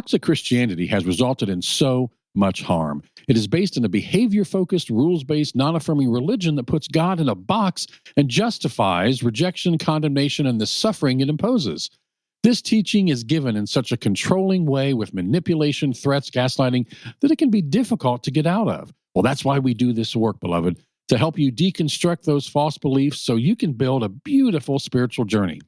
Toxic Christianity has resulted in so much harm. It is based in a behavior-focused, rules-based, non-affirming religion that puts God in a box and justifies rejection, condemnation, and the suffering it imposes. This teaching is given in such a controlling way with manipulation, threats, gaslighting, that it can be difficult to get out of. Well, that's why we do this work, beloved, to help you deconstruct those false beliefs so you can build a beautiful spiritual journey.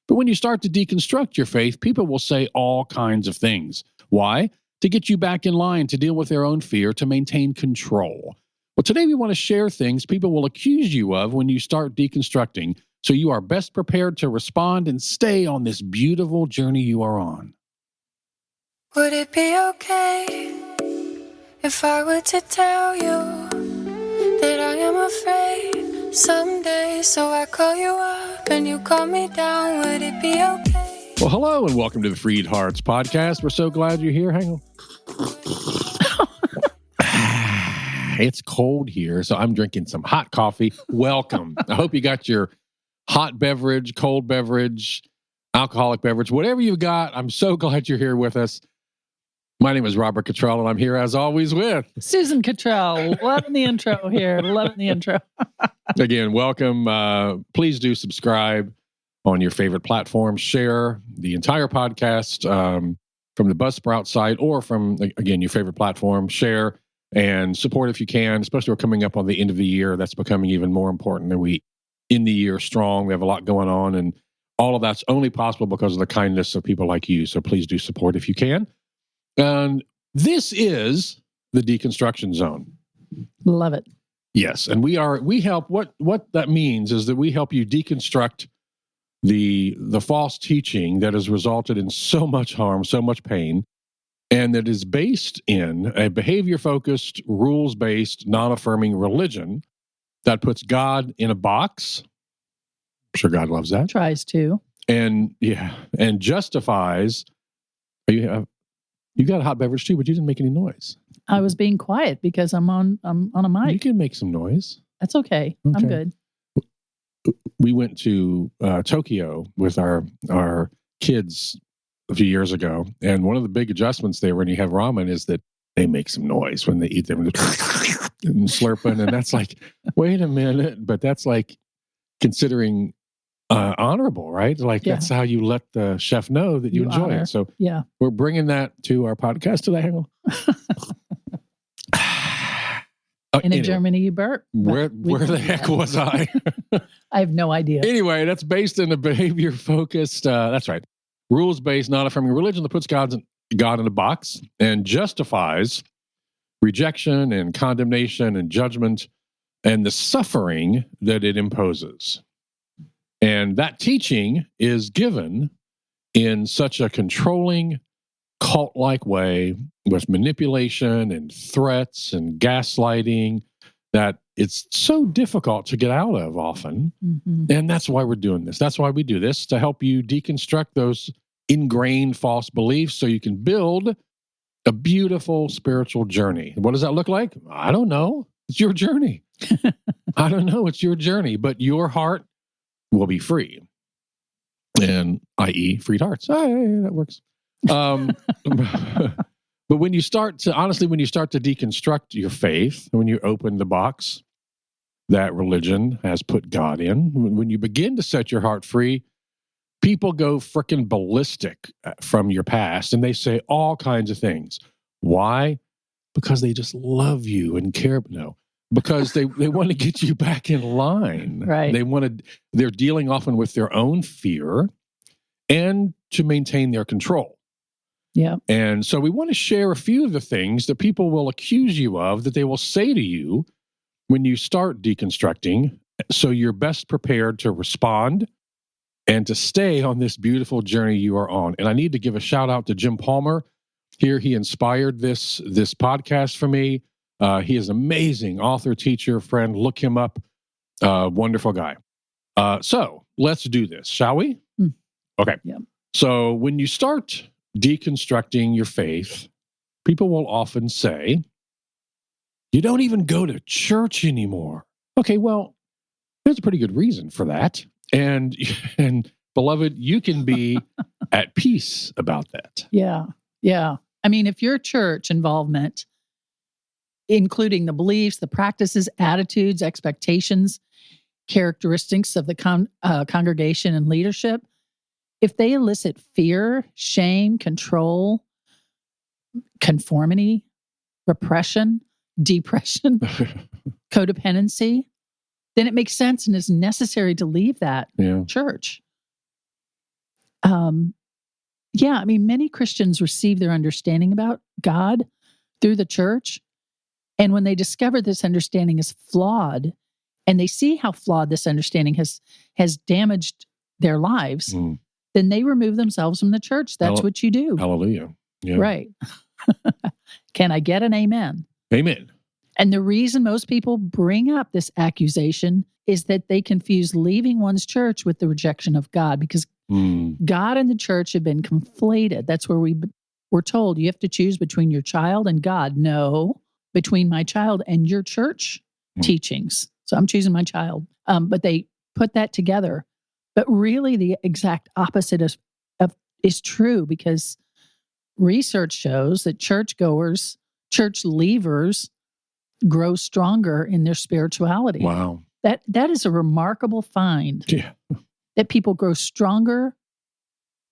But when you start to deconstruct your faith, people will say all kinds of things. Why? To get you back in line, to deal with their own fear, to maintain control. Well, today we want to share things people will accuse you of when you start deconstructing, so you are best prepared to respond and stay on this beautiful journey you are on. Would it be okay if I were to tell you that I am afraid someday, so I call you up and you call me down? Would it be okay? Well, hello and welcome to the FreedHearts podcast. We're so glad you're here. Hang on. It's cold here, so I'm drinking some hot coffee. Welcome. I hope you got your hot beverage, cold beverage, alcoholic beverage, whatever you've got. I'm so glad you're here with us. My name is Robert Cottrell, and I'm here as always with Susan Cottrell. Loving the intro here. Loving the intro. Again, welcome. Please do subscribe on your favorite platform. Share the entire podcast from the Buzzsprout site or from, again, your favorite platform. Share and support if you can, especially we're coming up on the end of the year. That's becoming even more important that we end the year strong. We have a lot going on, and all of that's only possible because of the kindness of people like you. So please do support if you can. And this is the Deconstruction Zone. Love it. Yes, and we help. What that means is that we help you deconstruct the false teaching that has resulted in so much harm, so much pain, and that is based in a behavior-focused, rules-based, non-affirming religion that puts God in a box. I'm sure God loves that. Tries to. And justifies. You got a hot beverage too, but you didn't make any noise. I was being quiet because I'm on a mic. You can make some noise. That's okay. I'm good. We went to Tokyo with our kids a few years ago, and one of the big adjustments there when you have ramen is that they make some noise when they eat them and slurping, and that's like, wait a minute, but that's like considering honorable, right? Like that's how you let the chef know that you enjoy it. So we're bringing that to our podcast today. Hang on. In Germany, you burp. Where the heck was I? I have no idea. Anyway, that's based in a behavior-focused, that's right, rules-based, non-affirming religion that puts God in a box and justifies rejection and condemnation and judgment and the suffering that it imposes. And that teaching is given in such a controlling, cult-like way with manipulation and threats and gaslighting that it's so difficult to get out of often. Mm-hmm. And that's why we're doing this. That's why we do this, to help you deconstruct those ingrained false beliefs so you can build a beautiful spiritual journey. What does that look like? I don't know. It's your journey. I don't know. It's your journey, but your heart will be free. And i.e. FreedHearts. Hey, that works. But when you start to deconstruct your faith, when you open the box that religion has put God in, when you begin to set your heart free, people go freaking ballistic from your past and they say all kinds of things. Why? Because they just love you and care. No, because they want to get you back in line. Right. They're dealing often with their own fear and to maintain their control. Yeah. And so we want to share a few of the things that people will accuse you of, that they will say to you when you start deconstructing, so you're best prepared to respond and to stay on this beautiful journey you are on. And I need to give a shout out to Jim Palmer. Here, he inspired this podcast for me. He is an amazing author, teacher, friend. Look him up. Wonderful guy. So let's do this, shall we? Okay. Yeah. So when you start deconstructing your faith, people will often say, you don't even go to church anymore. Okay, well, there's a pretty good reason for that. And beloved, you can be at peace about that. Yeah. Yeah. I mean, if your church involvement, including the beliefs, the practices, attitudes, expectations, characteristics of the congregation and leadership, if they elicit fear, shame, control, conformity, repression, depression, codependency, then it makes sense and is necessary to leave that church. Yeah, I mean, many Christians receive their understanding about God through the church. And when they discover this understanding is flawed, and they see how flawed this understanding has damaged their lives, then they remove themselves from the church. That's what you do. Hallelujah. Yeah. Right. Can I get an amen? Amen. And the reason most people bring up this accusation is that they confuse leaving one's church with the rejection of God, because God and the church have been conflated. That's where we're told you have to choose between your child and God. No, between my child and your church teachings. So I'm choosing my child. But they put that together. But really the exact opposite is true, because research shows that churchgoers, church leavers grow stronger in their spirituality. Wow. That is a remarkable find. Yeah. That people grow stronger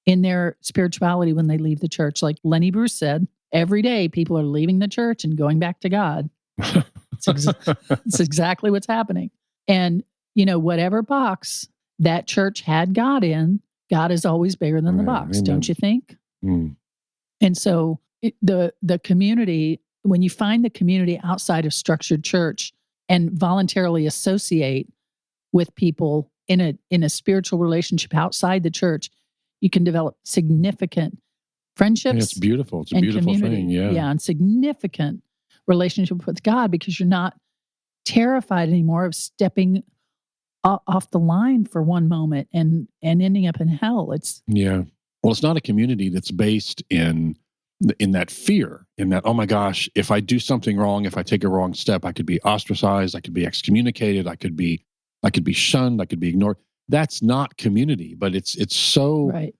in their spirituality when they leave the church. Like Lenny Bruce said, every day people are leaving the church and going back to God. It's exactly what's happening. And, whatever box that church had God in, God is always bigger than the box, Amen. don't you think? And so the community, when you find the community outside of structured church and voluntarily associate with people in a spiritual relationship outside the church, you can develop significant friendships. It's beautiful. It's a beautiful community. thing. Yeah. Yeah, and significant relationship with God, because you're not terrified anymore of stepping off the line for one moment and ending up in hell. Well, it's not a community that's based in that fear, in that, oh my gosh, if I do something wrong, if I take a wrong step, I could be ostracized, I could be excommunicated, I could be shunned, I could be ignored. That's not community, but it's so. Right.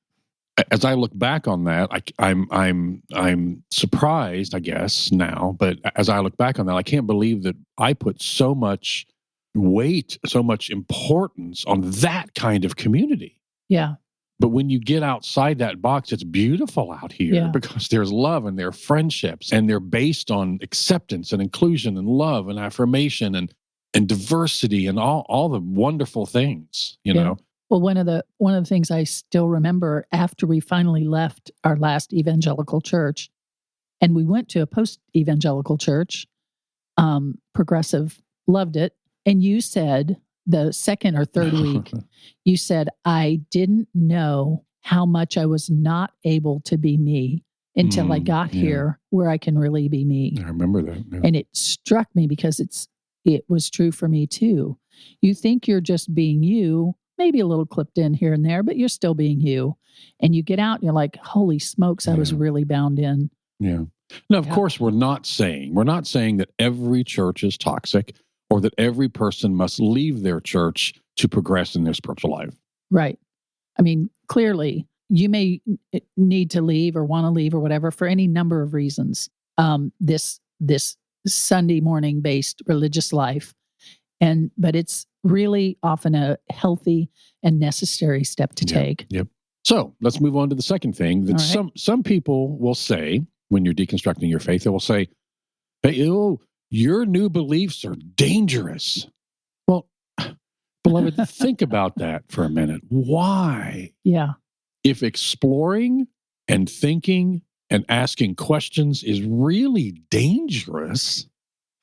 As I look back on that, I'm surprised, I guess, now. But as I look back on that, I can't believe that I put so much weight, so much importance on that kind of community. Yeah. But when you get outside that box, it's beautiful out here because there's love and there are friendships, and they're based on acceptance and inclusion and love and affirmation and diversity and all the wonderful things, you know. Well, one of the things I still remember after we finally left our last evangelical church, and we went to a post-evangelical church, progressive, loved it, and you said the second or third week, you said, I didn't know how much I was not able to be me until I got here where I can really be me. I remember that. Yeah. And it struck me because it was true for me too. You think you're just being you, maybe a little clipped in here and there, but you're still being you. And you get out and you're like, holy smokes, I was really bound in. Yeah. Now, of course, we're not saying that every church is toxic or that every person must leave their church to progress in their spiritual life. Right. I mean, clearly, you may need to leave or want to leave or whatever for any number of reasons. This Sunday morning based religious life, but it's really often a healthy and necessary step to take. Yep. So let's move on to the second thing that some people will say when you're deconstructing your faith. They will say, "Hey, your new beliefs are dangerous." Well, beloved, think about that for a minute. Why? Yeah. If exploring and thinking and asking questions is really dangerous,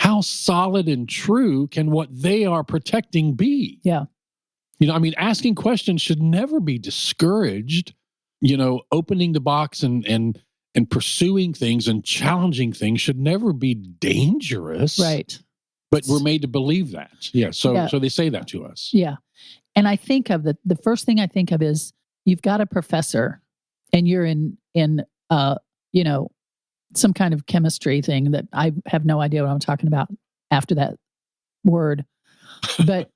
how solid and true can what they are protecting be? Yeah. Asking questions should never be discouraged. Opening the box and pursuing things and challenging things should never be dangerous. Right. But we're made to believe that. Yeah. So they say that to us. Yeah. And I think of the first thing I think of is you've got a professor and you're in some kind of chemistry thing that I have no idea what I'm talking about after that word. But,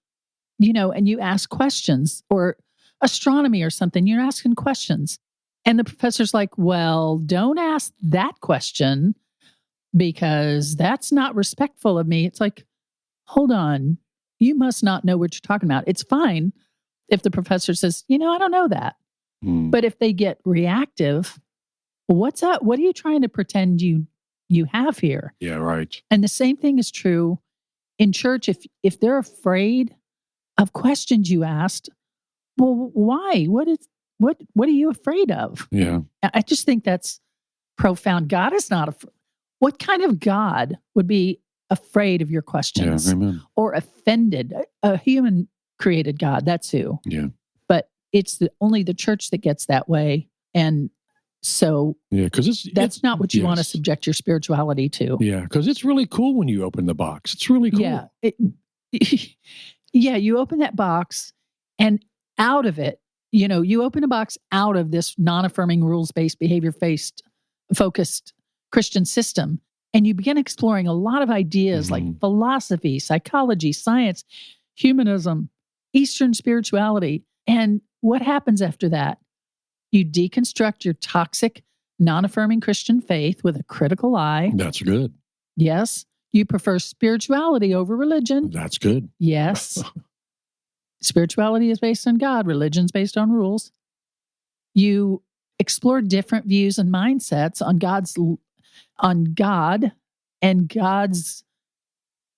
and you ask questions, or astronomy or something, you're asking questions. And the professor's like, well, don't ask that question because that's not respectful of me. It's like, hold on. You must not know what you're talking about. It's fine if the professor says, I don't know that. But if they get reactive, what's up? What are you trying to pretend you have here? Yeah, right. And the same thing is true in church. If they're afraid of questions you asked, well, why? What are you afraid of? Yeah. I just think that's profound. God is not afraid. What kind of God would be afraid of your questions or offended? A human created God, that's who. Yeah. But it's only the church that gets that way. And so because that's not what you want to subject your spirituality to. Yeah, because it's really cool when you open the box. It's really cool. Yeah. You open that box and out of it, you open a box out of this non-affirming, rules-based, behavior-focused Christian system, and you begin exploring a lot of ideas like philosophy, psychology, science, humanism, Eastern spirituality. And what happens after that? You deconstruct your toxic, non-affirming Christian faith with a critical eye. That's good. Yes. You prefer spirituality over religion. That's good. Yes. Spirituality is based on God. Religion's based on rules. You explore different views and mindsets on God and God's,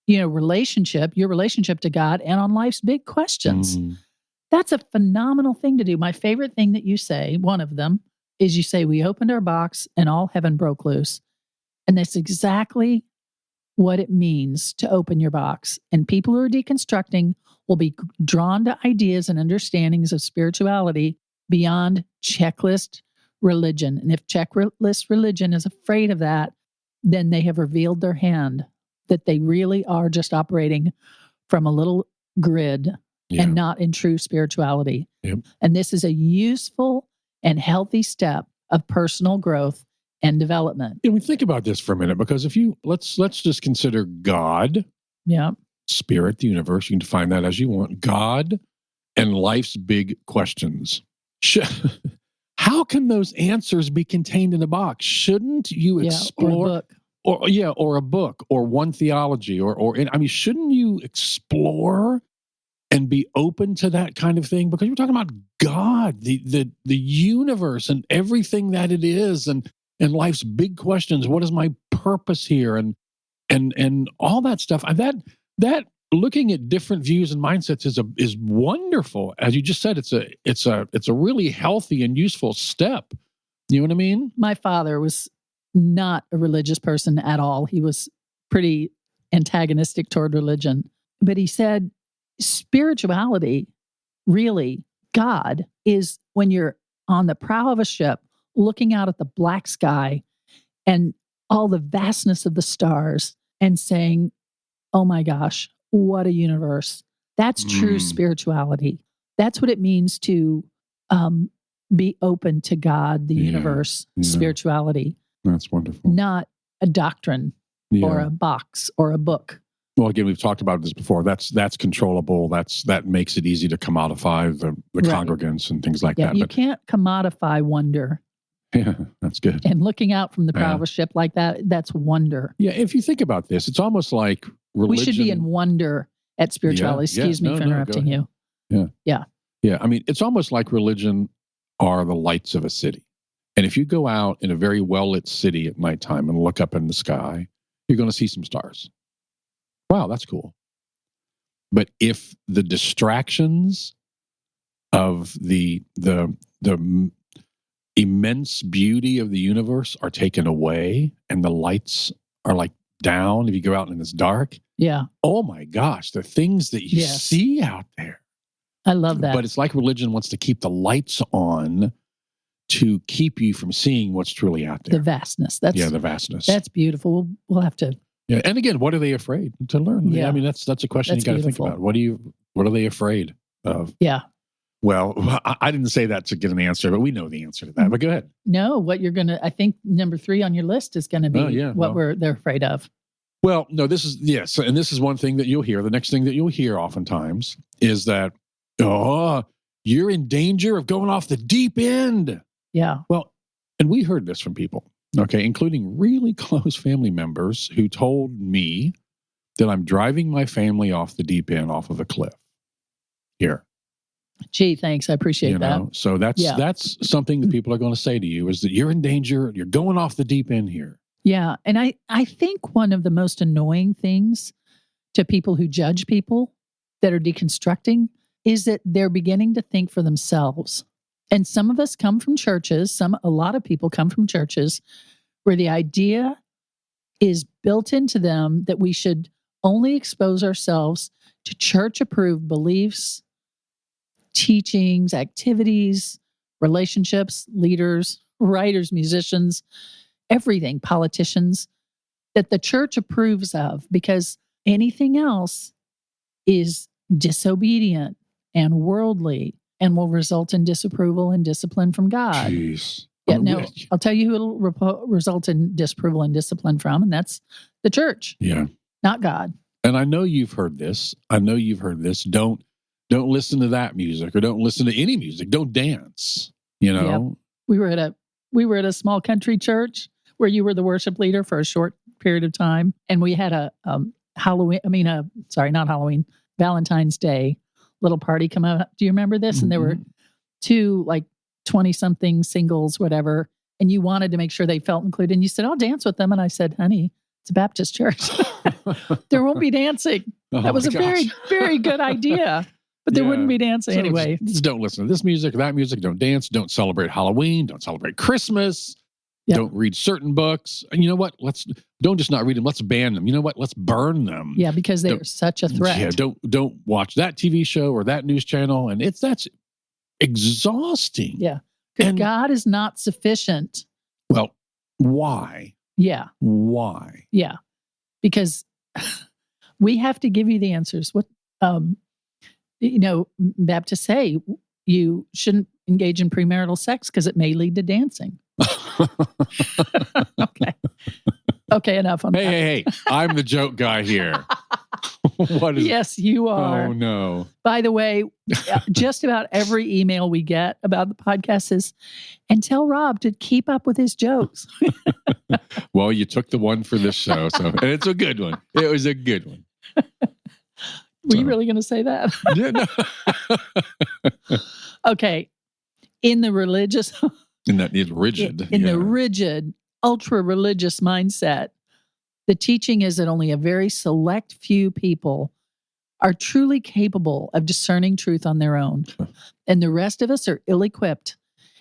relationship, your relationship to God, and on life's big questions. That's a phenomenal thing to do. My favorite thing that you say, one of them, is you say, we opened our box and all heaven broke loose. And that's exactly what it means to open your box. And people who are deconstructing will be drawn to ideas and understandings of spirituality beyond checklist religion. And if checklist religion is afraid of that, then they have revealed their hand, that they really are just operating from a little grid and not in true spirituality. Yep. And this is a useful and healthy step of personal growth and development. We think about this for a minute, because if let's just consider God, spirit, the universe, you can define that as you want, God and life's big questions. How can those answers be contained in a box? Shouldn't you explore or a book or one theology shouldn't you explore and be open to that kind of thing? Because you're talking about God, the universe and everything that it is, and life's big questions. What is my purpose here? And all that stuff. That looking at different views and mindsets is wonderful. As you just said, it's a really healthy and useful step. You know what I mean? My father was not a religious person at all. He was pretty antagonistic toward religion. But he said, spirituality, really, God, is when you're on the prow of a ship, looking out at the black sky and all the vastness of the stars and saying, oh my gosh, what a universe. That's true spirituality. That's what it means to be open to God, the universe, spirituality. That's wonderful. Not a doctrine or a box or a book. Well, again, we've talked about this before. That's controllable. That makes it easy to commodify the congregants and things like that. You can't commodify wonder. Yeah, that's good. And looking out from the prow of a ship like that, that's wonder. Yeah, if you think about this, it's almost like religion. We should be in wonder at spirituality. Excuse me for interrupting you. Yeah. I mean, it's almost like religion are the lights of a city. And if you go out in a very well-lit city at nighttime and look up in the sky, you're going to see some stars. Wow, that's cool. But if the distractions of the immense beauty of the universe are taken away and the lights are like down, if you go out and it's dark, oh my gosh, the things that you see out there. I love that. But it's like religion wants to keep the lights on to keep you from seeing what's truly out there. The vastness. The vastness. That's beautiful. We'll have to. Yeah, and again, what are they afraid to learn? Yeah. I mean, that's a question you got to think about. What are they afraid of? Yeah. Well, I didn't say that to get an answer, but we know the answer to that. But go ahead. No, I think number 3 on your list is going to be they're afraid of. Well, no, this is one thing that you'll hear. The next thing that you'll hear oftentimes is that, you're in danger of going off the deep end. Yeah. Well, and we heard this from people, okay, including really close family members who told me that I'm driving my family off the deep end, off of a cliff here. Gee, thanks. I appreciate that. So that's something that people are going to say to you is that you're in danger. You're going off the deep end here. Yeah. And I think one of the most annoying things to people who judge people that are deconstructing is that they're beginning to think for themselves. And some of us come from churches, a lot of people come from churches where the idea is built into them that we should only expose ourselves to church-approved beliefs, teachings, activities, relationships, leaders, writers, musicians, everything, politicians, that the church approves of, because anything else is disobedient and worldly and will result in disapproval and discipline from God. Jeez. Yeah, no, I'll tell you who it'll result in disapproval and discipline from, and that's the church. Yeah. Not God. And I know you've heard this. Don't listen to that music, or don't listen to any music. Don't dance. Yep. We were at a small country church where you were the worship leader for a short period of time, and we had a Valentine's Day little party come up. Do you remember this? Mm-hmm. And there were two 20-something singles, whatever, and you wanted to make sure they felt included. And you said, "I'll dance with them." And I said, "Honey, it's a Baptist church. There won't be dancing." That was a very, very good idea. But there wouldn't be dancing anyway. Just don't listen to this music or that music. Don't dance. Don't celebrate Halloween. Don't celebrate Christmas. Yep. Don't read certain books. And you know what? Don't just not read them. Let's ban them. You know what? Let's burn them. Yeah, because they are such a threat. Yeah, don't watch that TV show or that news channel. And that's exhausting. Yeah, because God is not sufficient. Well, why? Yeah. Why? Yeah, because we have to give you the answers. What Baptists say you shouldn't engage in premarital sex because it may lead to dancing. Okay, enough on that. Hey, I'm the joke guy here. What is Yes, you are. Oh, no. By the way, just about every email we get about the podcast is, and tell Rob to keep up with his jokes. Well, you took the one for this show, and it's a good one. It was a good one. Were you really going to say that? Yeah, no. Okay. In the religious... And that is rigid. In the rigid, ultra-religious mindset, the teaching is that only a very select few people are truly capable of discerning truth on their own. And the rest of us are ill-equipped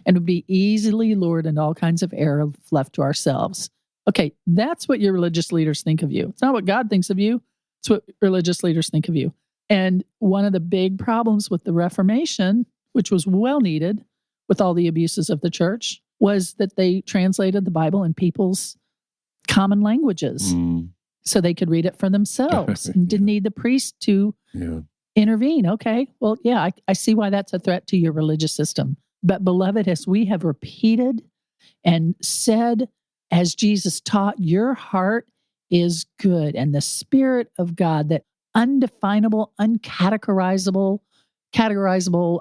and would be easily lured into all kinds of error if left to ourselves. Okay, that's what your religious leaders think of you. It's not what God thinks of you. It's what religious leaders think of you. And one of the big problems with the Reformation, which was well needed with all the abuses of the church, was that they translated the Bible in people's common languages so they could read it for themselves and didn't need the priest to intervene. Okay, well, yeah, I see why that's a threat to your religious system. But beloved, as we have repeated and said, as Jesus taught, your heart is good, and the Spirit of God, that undefinable, uncategorizable,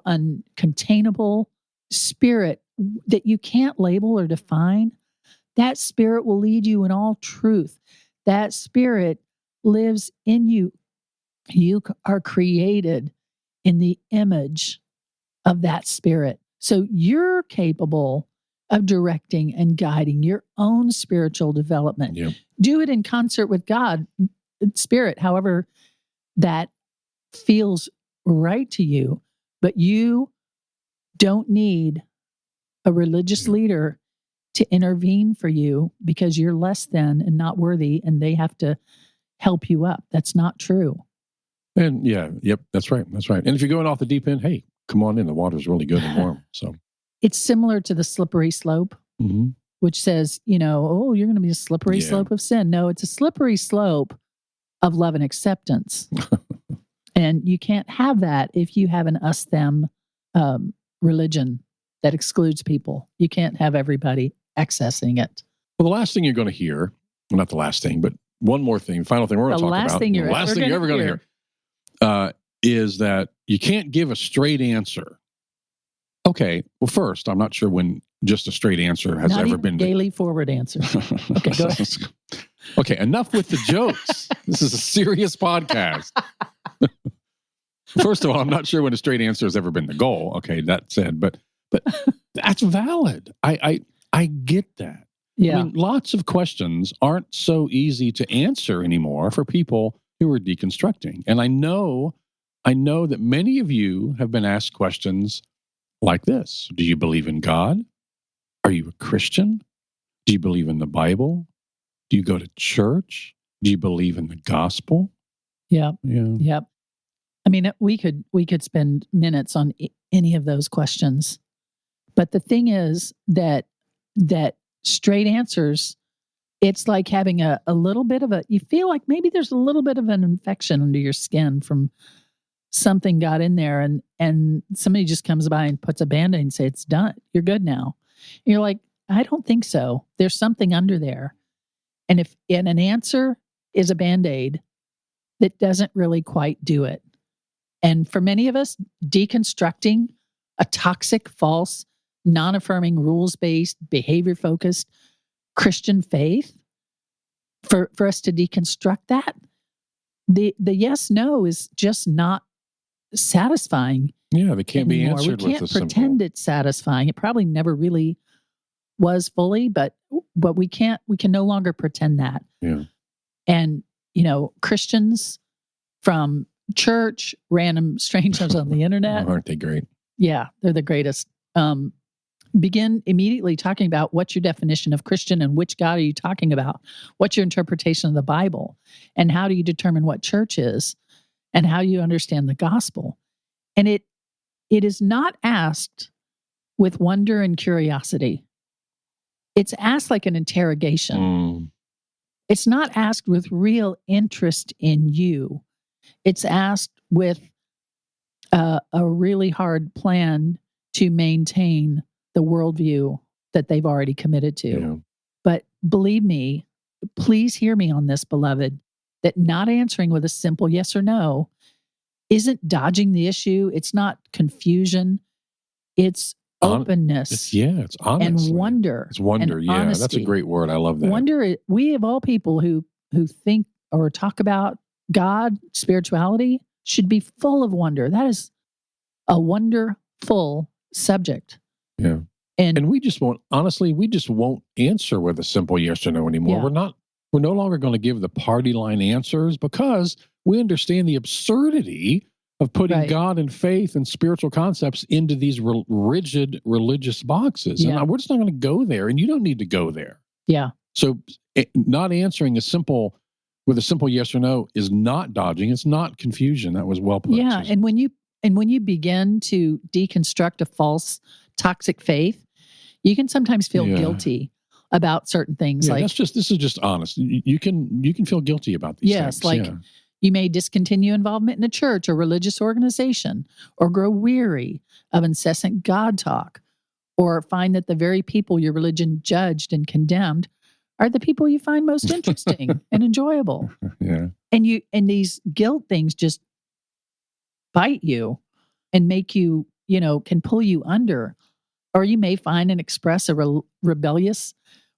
uncontainable Spirit that you can't label or define, that Spirit will lead you in all truth. That Spirit lives in you. You are created in the image of that Spirit. So you're capable of directing and guiding your own spiritual development. Yep. Do it in concert with God, Spirit, however that feels right to you. But you don't need a religious leader to intervene for you because you're less than and not worthy, and they have to help you up. That's not true. And that's right. That's right. And if you're going off the deep end, hey, come on in. The water's really good and warm. So it's similar to the slippery slope, which says, you're going to be a slippery slope of sin. No, it's a slippery slope of love and acceptance. And you can't have that if you have an us-them religion that excludes people. You can't have everybody accessing it. Well, the last thing you're going to hear, well, not the last thing, but one more thing, final thing we're going to talk about. The last thing you're ever going to hear is that you can't give a straight answer. Okay, well, first, I'm not sure when just a straight answer has Not ever even been. daily forward answer. Okay, go ahead. Okay, enough with the jokes. This is a serious podcast. First of all, I'm not sure when a straight answer has ever been the goal. Okay, that said, but that's valid. I get that. Yeah. I mean, lots of questions aren't so easy to answer anymore for people who are deconstructing. And I know that many of you have been asked questions like this. Do you believe in God? Are you a Christian? Do you believe in the Bible? Do you go to church? Do you believe in the gospel? Yeah. Yeah. Yep. I mean, we could spend minutes on any of those questions. But the thing is that straight answers, it's like having a little bit of you feel like maybe there's a little bit of an infection under your skin from something got in there, and somebody just comes by and puts a Band-Aid and say, it's done. You're good now. And you're like, I don't think so. There's something under there. And an answer is a Band-Aid that doesn't really quite do it. And for many of us, deconstructing a toxic, false, non-affirming, rules-based, behavior-focused Christian faith, for us to deconstruct that, the yes-no is just not satisfying. Yeah, they can't anymore. be answered We with can't a pretend simple. it's satisfying. It probably never really was fully, but we can no longer pretend that. Yeah. And Christians from church, random strangers on the internet, Aren't they great? yeah, they're the greatest. Begin immediately talking about what's your definition of Christian and which God are you talking about? What's your interpretation of the Bible? And how do you determine what church is? And how you understand the gospel? And it is not asked with wonder and curiosity. It's asked like an interrogation. It's not asked with real interest in you. It's asked with a really hard plan to maintain the worldview that they've already committed to. Yeah. But believe me, please hear me on this, beloved, that not answering with a simple yes or no isn't dodging the issue. It's not confusion. It's openness. It's honest. And wonder. It's wonder. And Yeah, honesty. That's a great word. I love that. Wonder, we of all people who think or talk about God, spirituality, should be full of wonder. That is a wonderful subject. Yeah. And we just won't answer with a simple yes or no anymore. Yeah. We're no longer going to give the party line answers because we understand the absurdity of putting God and faith and spiritual concepts into these rigid religious boxes. Yeah. And we're just not going to go there, and you don't need to go there. Yeah. So not answering with a simple yes or no is not dodging. It's not confusion. That was well put. Yeah. Susan. And when you begin to deconstruct a false, toxic faith, you can sometimes feel guilty about certain things. Yeah, like this is just honest. You can feel guilty about these things. Yes, like you may discontinue involvement in a church or religious organization, or grow weary of incessant God talk, or find that the very people your religion judged and condemned are the people you find most interesting and enjoyable. Yeah. And these guilt things just bite you and make you, can pull you under. Or you may find and express a rebellious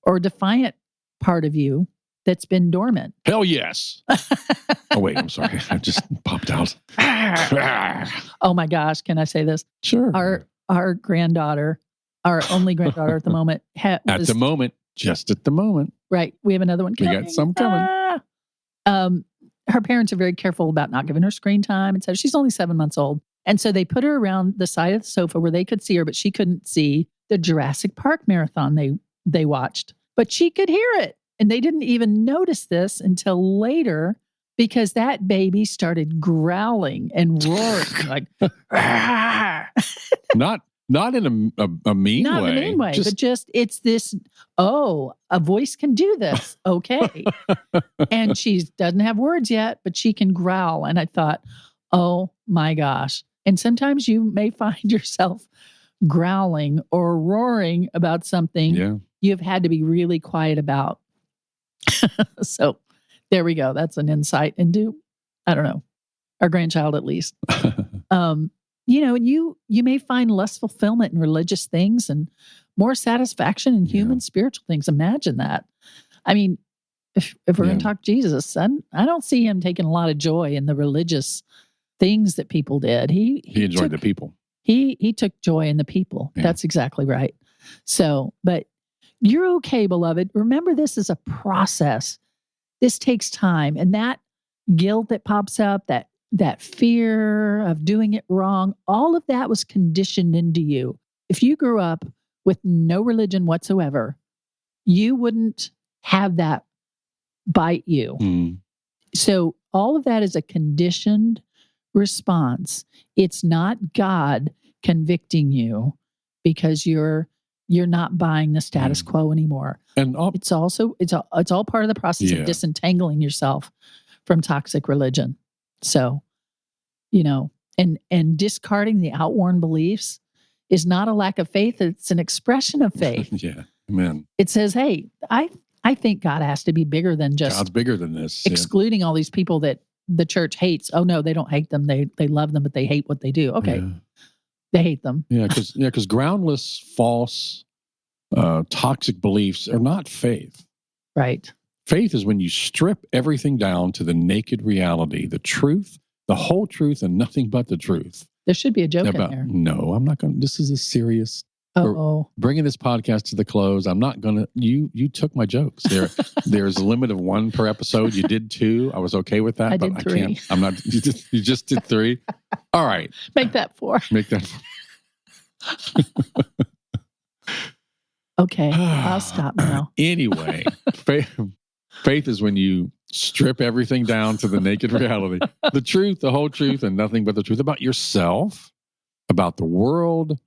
or defiant part of you that's been dormant. Hell yes. Oh, wait, I'm sorry. I just popped out. Oh my gosh, can I say this? Sure. Our granddaughter, our only granddaughter at the moment. Just at the moment. Right. We have another one coming. We got some coming. Her parents are very careful about not giving her screen time. And so she's only 7 months old. And so they put her around the side of the sofa where they could see her, but she couldn't see the Jurassic Park marathon they watched. But she could hear it. And they didn't even notice this until later, because that baby started growling and roaring like, Not in a mean way. Not in a mean way, but just it's this, a voice can do this. Okay. And she doesn't have words yet, but she can growl. And I thought, oh my gosh. And sometimes you may find yourself growling or roaring about something you've had to be really quiet about. So there we go. That's an insight into, I don't know, our grandchild at least. and you may find less fulfillment in religious things and more satisfaction in human spiritual things. Imagine that. I mean, if we're going to talk Jesus, I don't see him taking a lot of joy in the religious things that people did. He enjoyed the people. He took joy in the people. Yeah. That's exactly right. So, but you're okay, beloved. Remember, this is a process. This takes time. And that guilt that pops up, that fear of doing it wrong, all of that was conditioned into you. If you grew up with no religion whatsoever, you wouldn't have that bite you. Mm. So all of that is a conditioned response. It's not God convicting you because you're not buying the status quo anymore. And it's all part of the process of disentangling yourself from toxic religion. So, and discarding the outworn beliefs is not a lack of faith. It's an expression of faith. Yeah. Amen. It says, hey, I think God has to be bigger than just God's bigger than this. Excluding all these people that the church hates. Oh no, they don't hate them. They love them, but they hate what they do. Okay. Yeah. They hate them. Yeah, because groundless, false, toxic beliefs are not faith. Right. Faith is when you strip everything down to the naked reality, the truth, the whole truth, and nothing but the truth. There should be a joke in there. No, I'm not going to. This is a serious. Oh, bringing this podcast to the close. I'm not going to. You took my jokes. There's a limit of 1 per episode. You did 2. I was okay with that. I did 3. I can't. I'm not. You just did 3. All right. Make that 4. Make that 4. Okay, I'll stop now. Anyway, faith is when you strip everything down to the naked reality, the truth, the whole truth, and nothing but the truth about yourself, about the world,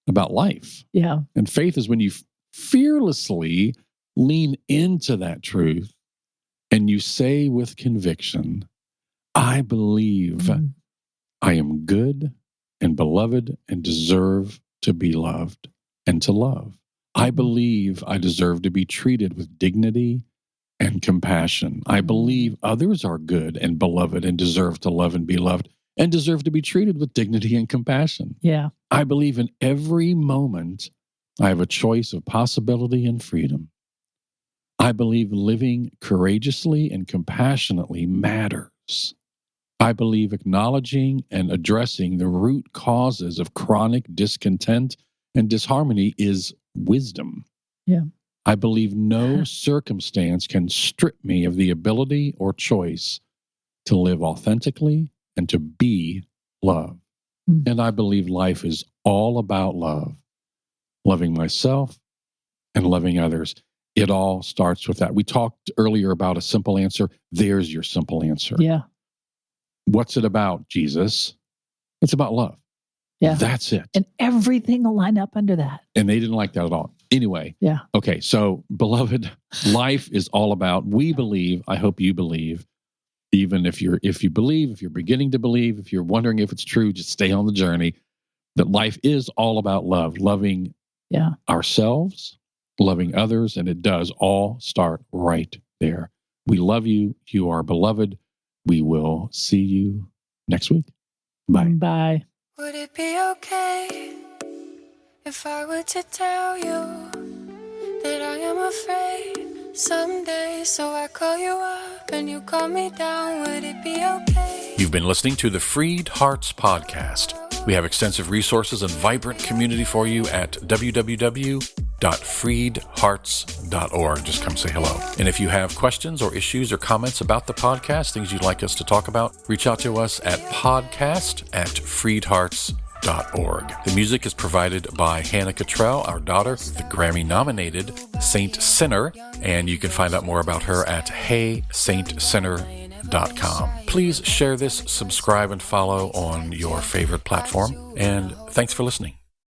about life. Yeah. And faith is when you fearlessly lean into that truth and you say with conviction, I believe I am good and beloved and deserve to be loved and to love. I believe I deserve to be treated with dignity and compassion. I believe others are good and beloved and deserve to love and be loved and deserve to be treated with dignity and compassion. Yeah. I believe in every moment I have a choice of possibility and freedom. I believe living courageously and compassionately matters. I believe acknowledging and addressing the root causes of chronic discontent and disharmony is wisdom. Yeah. I believe no circumstance can strip me of the ability or choice to live authentically and to be love. And I believe life is all about love, loving myself and loving others. It all starts with that. We talked earlier about a simple answer. There's your simple answer. Yeah. What's it about, Jesus? It's about love. Yeah. That's it. And everything will line up under that. And they didn't like that at all. Anyway. Yeah. Okay. So, beloved, life is all about, we believe, I hope you believe, even if you believe, if you're beginning to believe, if you're wondering if it's true, just stay on the journey, that life is all about love, loving ourselves, loving others, and it does all start right there. We love you. You are beloved. We will see you next week. Bye. Bye. Would it be okay if I were to tell you that I am afraid someday, so I call you up and you call me down? Would it be okay? You've been listening to the FreedHearts podcast. We have extensive resources and vibrant community for you at www.freedhearts.org. Just come say hello. And if you have questions or issues or comments about the podcast, things you'd like us to talk about, reach out to us at podcast@freedhearts.org. The music is provided by Hannah Cottrell, our daughter, the Grammy-nominated Saint Sinner, and you can find out more about her at heysaintsinner.com. Please share this, subscribe, and follow on your favorite platform, and thanks for listening.